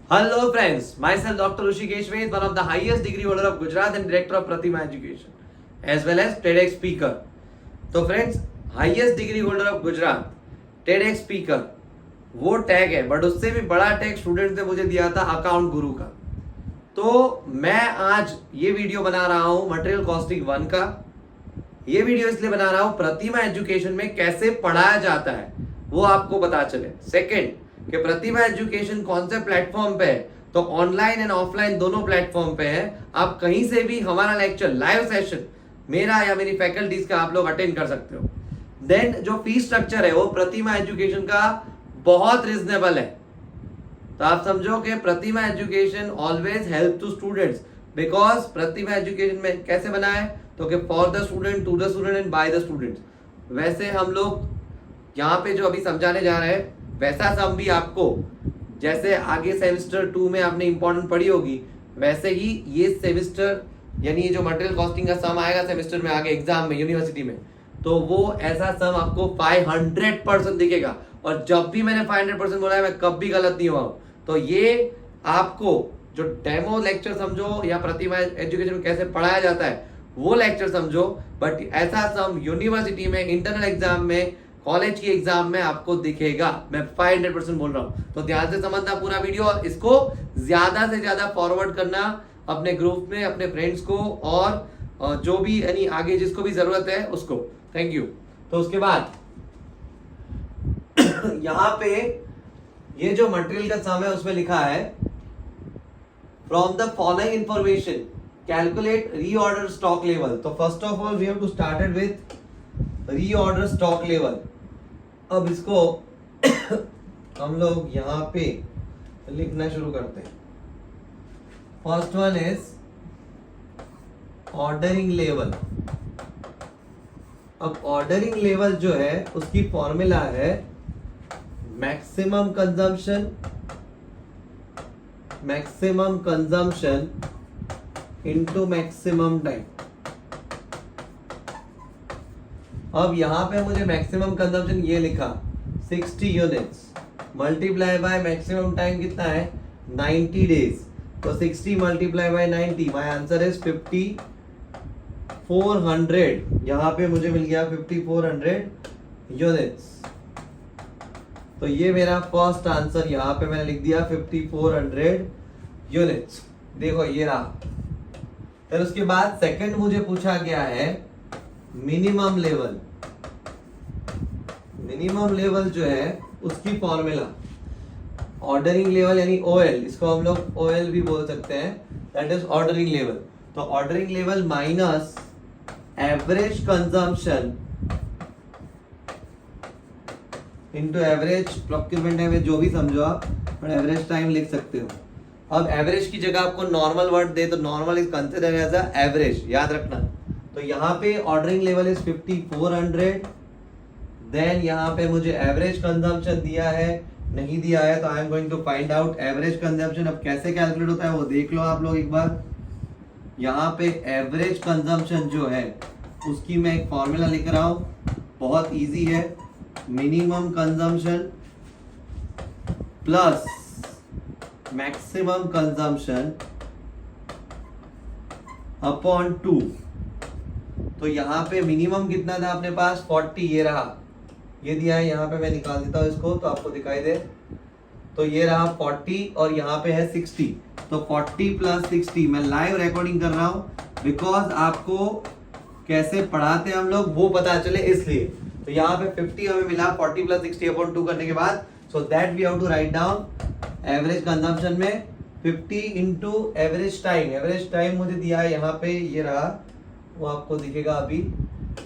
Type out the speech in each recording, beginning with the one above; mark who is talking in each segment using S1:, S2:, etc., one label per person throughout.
S1: Hello friends, myself Dr. Rushikesh Ved, one of the highest degree holder of Gujarat and director of Pratima Education, as well as TEDx speaker. तो friends, highest degree holder of Gujarat, TEDx speaker, वो tag है, but उससे भी बड़ा tag students ने मुझे दिया था अकाउंट गुरु का। तो मैं आज ये वीडियो बना रहा हूँ मटेरियल कॉस्टिंग 1 का। ये वीडियो इसलिए बना रहा हूँ प्रतिमा एजुकेशन में कैसे पढ़ाया जाता है वो आपको पता चले। सेकेंड, कि प्रतिमा एजुकेशन कौन से प्लेटफॉर्म पे है, तो ऑनलाइन एंड ऑफलाइन दोनों प्लेटफॉर्म पे है। आप कहीं से भी हमारा लेक्चर लाइव सेशन मेरा या मेरी फैकल्टीज का आप लोग अटेंड कर सकते हो। देन जो फीस स्ट्रक्चर है वो प्रतिमा एजुकेशन का बहुत रिजनेबल है। तो आप समझो कि Pratima education always help to students, because Pratima education में कैसे बना है, तो कि for the student, to the student and by the students. वैसे हम लोग यहाँ पे जो अभी समझाने जा रहे हैं वैसा सम भी आपको, जैसे आगे सेमेस्टर 2 में आपने इंपॉर्टेंट पढ़ी होगी, वैसे ही ये सेमेस्टर यानी ये जो मटेरियल कॉस्टिंग का सम आएगा सेमेस्टर में आगे एग्जाम में यूनिवर्सिटी में, तो वो ऐसा सम आपको 500% दिखेगा। और जब भी मैंने 500% बोला है मैं कब भी गलत नहीं हुआ हूं। तो ये आपको जो डेमो लेक्चर समझो या प्रतिमा एजुकेशन में कैसे पढ़ाया जाता है वो लेक्चर समझो, बट ऐसा सम यूनिवर्सिटी में इंटरनल एग्जाम में कॉलेज की एग्जाम में आपको दिखेगा। मैं 500% बोल रहा हूं, तो ध्यान से समझना पूरा वीडियो और इसको ज्यादा से ज्यादा फॉरवर्ड करना अपने ग्रुप में, अपने फ्रेंड्स को, और जो भी यानी आगे जिसको भी जरूरत है उसको। Thank you. तो उसके बाद यहां पे ये जो मटेरियल का सम है उसमें लिखा है from the following information calculate reorder stock level. तो first of all we have to started with reorder stock level. अब इसको हम लोग यहां पे लिखना शुरू करते हैं। First one is ordering level. अब ऑर्डरिंग लेवल जो है उसकी फॉर्मूला है maximum consumption into maximum time. अब यहां पे मुझे मैक्सिमम कंजम्पशन ये लिखा 60 units multiply by maximum time कितना है 90 डेज। तो 60 multiply by 90, my answer is 5400। यहां पे मुझे मिल गया 5400 यूनिट्स। तो ये मेरा फर्स्ट आंसर यहां पे मैंने लिख दिया 5400 यूनिट्स। देखो ये रहा। फिर उसके बाद सेकंड मुझे पूछा गया है मिनिमम लेवल। मिनिमम लेवल जो है उसकी फॉर्मूला ऑर्डरिंग लेवल यानी OL, इसको हम लोग OL भी बोल सकते हैं, दैट इज ऑर्डरिंग लेवल। तो ordering level minus average consumption into average procurement time, जो भी समझो आप, पर एवरेज टाइम लिख सकते हो। अब एवरेज की जगह आपको नॉर्मल वर्ड दे तो normal is consider as a average, याद रखना। तो यहाँ पे ऑर्डरिंग लेवल इज 5400। देन यहाँ पे मुझे एवरेज कंजम्पशन दिया है, नहीं दिया है, तो I am going to find out average consumption. अब कैसे कैलकुलेट होता है वो देख लो आप लोग एक बार। यहाँ पे एवरेज कंजम्पशन जो है उसकी मैं एक फॉर्मूला लिख रहा हूँ, बहुत इजी है। Minimum consumption plus maximum consumption upon 2। तो यहाँ पे मिनिमम कितना था अपने पास 40, ये रहा, ये दिया है। यहाँ पे मैं निकाल देता हूँ इसको तो आपको दिखाई दे। तो ये रहा 40 और यहाँ पे है 60। तो 40 प्लस 60, मैं लाइव रिकॉर्डिंग कर रहा हूँ बिकॉज आपको कैसे पढ़ाते हैं हम लोग वो पता चले इसलिए। तो यहाँ पे 50 हमें मिला 40 प्लस 60 अपॉन 2 करने के बाद। So that we have to write down average consumption में 50 into average time. Average time मुझे दिया है यहाँ पे, ये रहा, वो आपको दिखेगा अभी।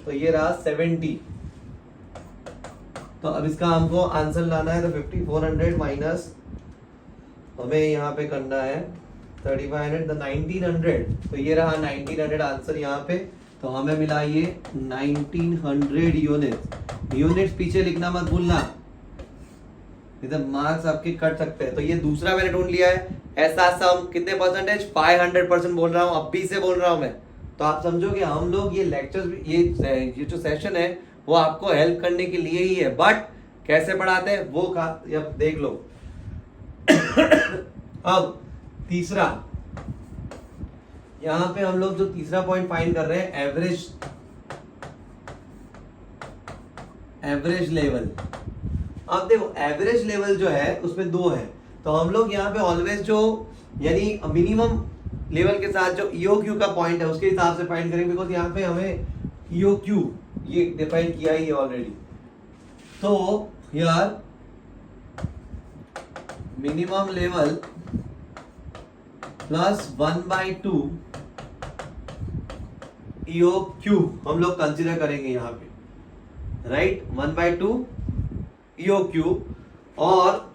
S1: तो ये रहा 70। तो अब इसका हमको आंसर लाना है, तो 5400 माइनस हमें यहाँ पे करना है 3500, तो 1900। तो ये रहा 1900 आंसर यहाँ पे। तो हमें मिला ये 1900 यूनिट्स। यूनिट्स पीछे लिखना मत भूलना, इधर मार्क्स आपके कट सकते हैं। तो ये दूसरा मैंने ढूंढ लिया है। ऐसा सम कितने परसेंटेज 500% बोल रहा हूँ, अब भी से बोल रहा हूँ मैं। तो आप समझो कि हम लोग ये लेक्चर्स, ये जो सेशन है वो आपको हेल्प करने के लिए ही है, बट कैसे पढ़ाते हैं वो अब देख लो। अब तीसरा, यहां पे हम लोग जो तीसरा पॉइंट फाइंड कर रहे हैं, एवरेज लेवल। अब देखो एवरेज लेवल जो है उसमें दो है, तो हम लोग यहाँ पे ऑलवेज जो यानी मिनिमम लेवल के साथ जो EOQ का पॉइंट है उसके हिसाब से फाइंड करेंगे, बिकॉज यहाँ पे हमें EOQ ये डिफाइन किया ही है ऑलरेडी। तो यार मिनिमम लेवल प्लस 1/2 EOQ हम लोग कंसिडर करेंगे यहाँ पे, राइट, 1/2 EOQ। और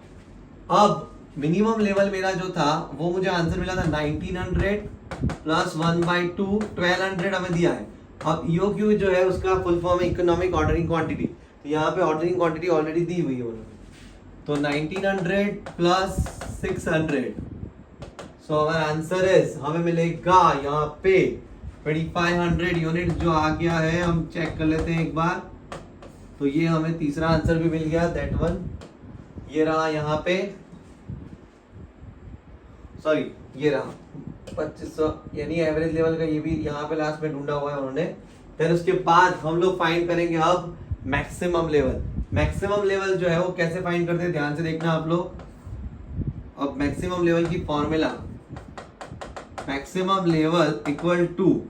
S1: अब मिनिमम लेवल मेरा जो था वो मुझे आंसर मिला था 1900 प्लस 1/2 1200 हमें दिया है। अब EOQ जो है उसका फुल फॉर्म है इकोनॉमिक ऑर्डरिंग क्वांटिटी, तो यहाँ पे ऑर्डरिंग क्वांटिटी ऑलरेडी दी हुई है उन्होंने, तो 1900 प्लस 600, सो हमारा आंसर इज हमें मिलेगा यहाँ पे 2500 यूनिट जो आ गया है। हम चेक कर लेते हैं एक बार, तो ये हमें तीसरा आंसर भी मिल गया, दैट वन ये रहा यहाँ पे, सॉरी ये रहा 2500 यानी एवरेज लेवल का, ये भी यहाँ पे लास्ट में ढूंढा हुआ है उन्होंने। फिर उसके बाद हम लोग फाइंड करेंगे अब मैक्सिमम लेवल। मैक्सिमम लेवल जो है वो कैसे फाइंड करते हैं, ध्यान से देखना आप लोग। अब मैक्सिमम लेवल की formula, maximum level equal to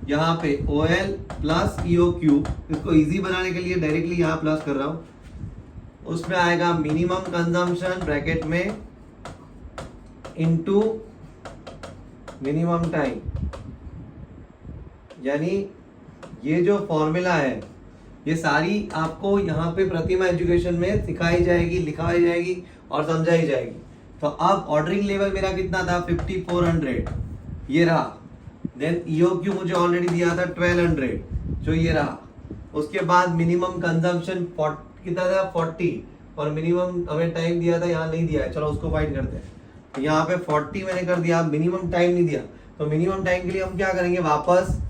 S1: यहाँ पे OL प्लस EOQ, इसको इजी बनाने के लिए डायरेक्टली यहाँ प्लस कर रहा हूं, उसमें आएगा मिनिमम कंजम्पशन ब्रैकेट में इनटू मिनिमम टाइम। यानी ये जो फॉर्मूला है ये सारी आपको यहाँ पे प्रतिमा एजुकेशन में सिखाई जाएगी, लिखाई जाएगी और समझाई जाएगी। तो अब ऑर्डरिंग लेवल मेरा कितना था 5400, ये रहा। देन EOQ मुझे ऑलरेडी दिया था 1200, जो ये रहा। उसके बाद मिनिमम कंजम्पशन कितना था 40, और मिनिमम हमें टाइम दिया था, यहाँ नहीं दिया है, चलो उसको फाइंड करते हैं। तो यहाँ पे 40 मैंने कर दिया, मिनिमम टाइम नहीं दिया, तो मिनिमम टाइम के लिए हम क्या करेंगे, वापस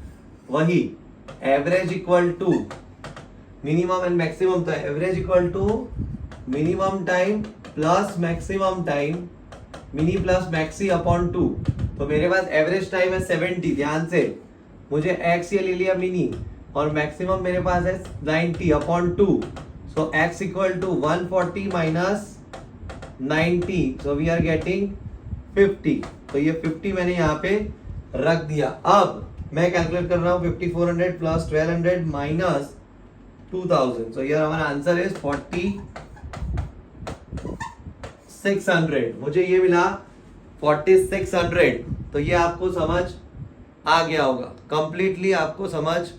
S1: वही average equal to minimum and maximum, तो average equal to minimum time plus maximum time, mini plus maxi upon 2। तो मेरे पास एवरेज टाइम है 70, ध्यान से मुझे x ये ले लिया मिनी, और मैक्सिमम मेरे पास है 90 upon 2, so x equal to 140 minus 90, so we are getting 50। तो ये 50 मैंने यहाँ पे रख दिया। अब मैं कैलकुलेट कर रहा हूँ 5400 प्लस 1200 माइनस 2000, सो यार हमारा आंसर इज 4600। मुझे ये मिला 4600। तो ये आपको समझ आ गया होगा, कंप्लीटली आपको समझ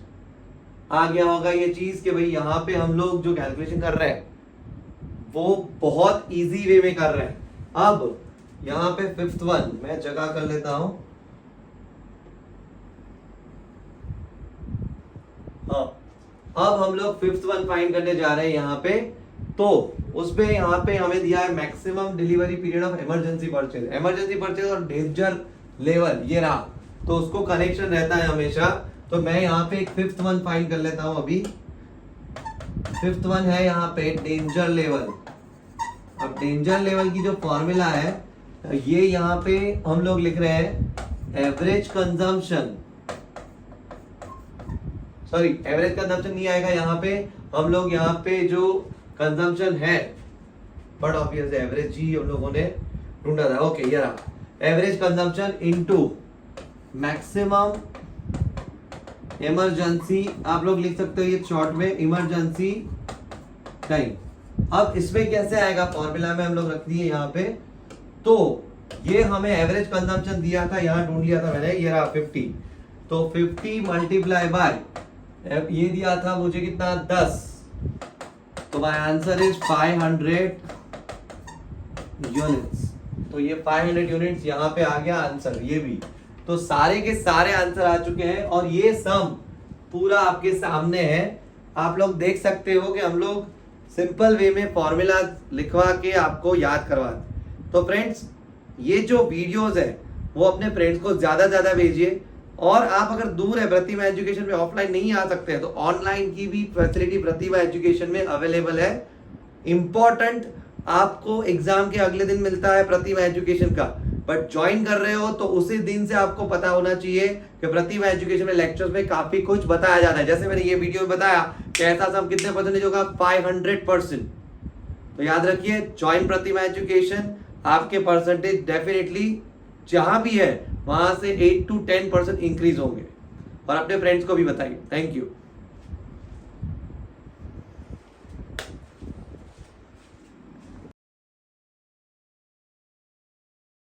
S1: आ गया होगा ये चीज कि भाई यहाँ पे हम लोग जो कैलकुलेशन कर रहे हैं वो बहुत इजी वे में कर रहे हैं। अब यहाँ पे 5th वन मैं जगह कर लेता हूं, हाँ अब हम लोग 5th वन फाइंड करने जा रहे हैं यहाँ पे। तो उसमें यहाँ पे हमें दिया है maximum delivery period of emergency purchase. Emergency purchase और डेंजर लेवल ये रहा, तो उसको कनेक्शन रहता है हमेशा। तो मैं यहाँ पे एक 5th वन फाइंड कर लेता हूं अभी। 5th वन है यहाँ पे डेंजर लेवल। अब डेंजर लेवल की जो फॉर्मूला है ये यहाँ पे हम लोग लिख रहे हैं average consumption, sorry average consumption नहीं आएगा यहाँ पे, हम लोग यहाँ पे जो कंजम्पशन है बट ऑब्वियस एवरेज ही हम लोगों ने ढूंढा था। ओके ये रहा average consumption into maximum emergency, आप लोग लिख सकते हो ये शॉर्ट में इमरजेंसी टाइम। अब इसमें कैसे आएगा फॉर्मूला में हम लोग रख दिए यहाँ पे। तो ये हमें एवरेज कंजम्पशन दिया था, यहाँ ढूंढ लिया था मैंने, ये रहा 50। तो 50 मल्टीप्लाई बाय ये दिया था मुझे कितना 10, तो माय आंसर इज 500 यूनिट्स। तो ये 500 यूनिट्स यहाँ पे आ गया आंसर ये भी। तो सारे के सारे आंसर आ चुके हैं और ये सम पूरा आपके सामने है। आप लोग देख सकते हो कि हम लोग सिंपल वे में फॉर्मूला लिखवा के आपको याद करवाते। तो फ्रेंड्स ये जो वीडियोस है वो अपने फ्रेंड्स को ज्यादा ज्यादा भेजिए, और आप अगर दूर है प्रतिभा एजुकेशन में ऑफलाइन नहीं आ सकते हैं तो ऑनलाइन की भी फैसिलिटी प्रतिभा एजुकेशन में अवेलेबल है। इंपॉर्टेंट आपको एग्जाम के अगले दिन मिलता है प्रतिभा एजुकेशन का, बट ज्वाइन कर रहे हो तो उसी दिन से आपको पता होना चाहिए कि प्रतिभा एजुकेशन में लेक्चर्स में काफी कुछ बताया जाता है। जैसे मैंने ये वीडियो में बताया कि ऐसा सब कितने परसेंटेज होगा, 500%। तो याद रखिए, ज्वाइन प्रतिभा एजुकेशन, आपके परसेंटेज डेफिनेटली जहां भी है वहां से 8 to 10% इंक्रीज होंगे। और अपने फ्रेंड्स को भी बताइए। Thank you.